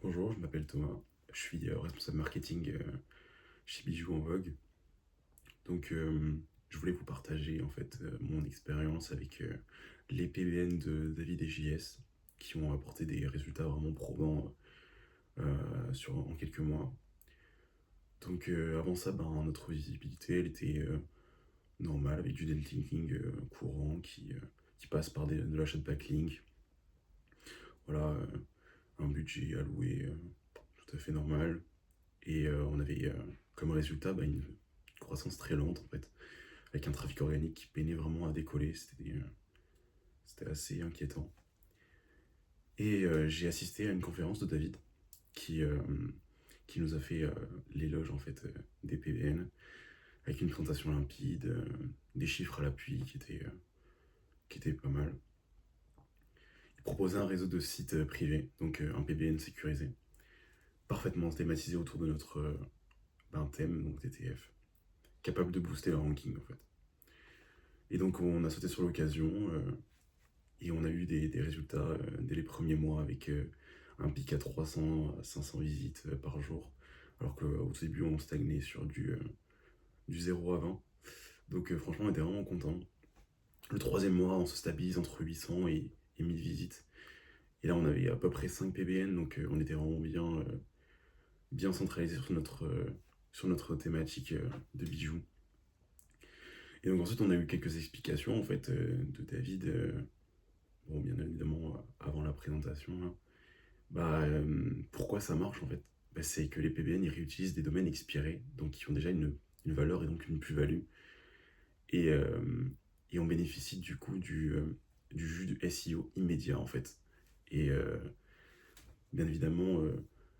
Bonjour, je m'appelle Thomas, je suis responsable marketing chez Bijoux en Vogue. Je voulais vous partager en fait mon expérience avec les PBN de David et JS qui ont apporté des résultats vraiment probants en quelques mois. Avant ça, notre visibilité elle était normale avec du netlinking courant qui passe par de l'achat de backlink. Voilà, un budget alloué tout à fait normal. On avait comme résultat une croissance très lente en fait, avec un trafic organique qui peinait vraiment à décoller. C'était assez inquiétant. J'ai assisté à une conférence de David qui, euh, qui nous a fait l'éloge en fait des PBN, avec une présentation limpide, des chiffres à l'appui qui étaient pas mal. Il proposait un réseau de sites privés, donc un PBN sécurisé, parfaitement thématisé autour de notre thème, donc TTF, capable de booster le ranking en fait. Et donc on a sauté sur l'occasion et on a eu des résultats dès les premiers mois avec un pic à 300 à 500 visites par jour, alors qu'au début on stagnait sur du 0 à 20. Franchement on était vraiment contents. Le troisième mois on se stabilise entre 800 et 1000 visites. Et là on avait à peu près 5 PBN, donc on était vraiment bien centralisé sur notre thématique de bijoux. Et donc ensuite on a eu quelques explications en fait de David, bon bien évidemment avant la présentation là. Pourquoi ça marche en fait? C'est que les PBN ils réutilisent des domaines expirés, donc qui ont déjà une valeur et donc une plus-value. Et, euh, et on bénéficie du coup du jus du SEO immédiat en fait. Et bien évidemment,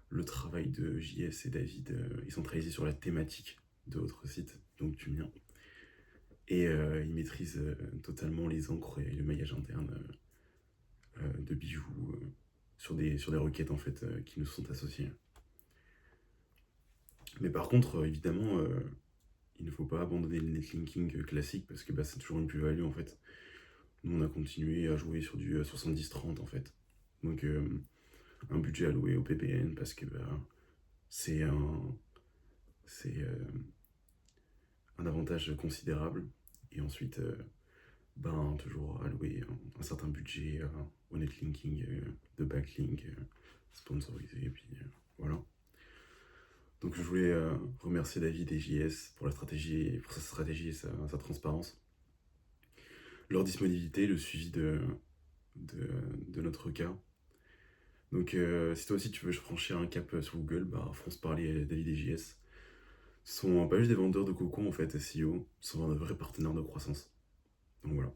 le travail de JS et David est centralisé sur la thématique de votre site, donc du mien. Ils maîtrisent totalement les encres et le maillage interne de bijoux sur des requêtes en fait qui nous sont associées. Mais par contre, évidemment, il ne faut pas abandonner le netlinking classique parce que c'est toujours une plus-value en fait. Nous, on a continué à jouer sur du 70-30 en fait. Donc, un budget alloué au PPN parce que c'est c'est un avantage considérable. Et ensuite, toujours allouer un certain budget au netlinking de backlink sponsorisé. Et puis voilà. Donc je voulais remercier David et JS pour sa stratégie et sa transparence, leur disponibilité, le suivi de, de notre cas. Si toi aussi tu veux franchir un cap sur Google, fonce parler David et JS. Ce sont pas juste des vendeurs de cocon en fait, SEO, ce sont de vrais partenaires de croissance. Donc voilà.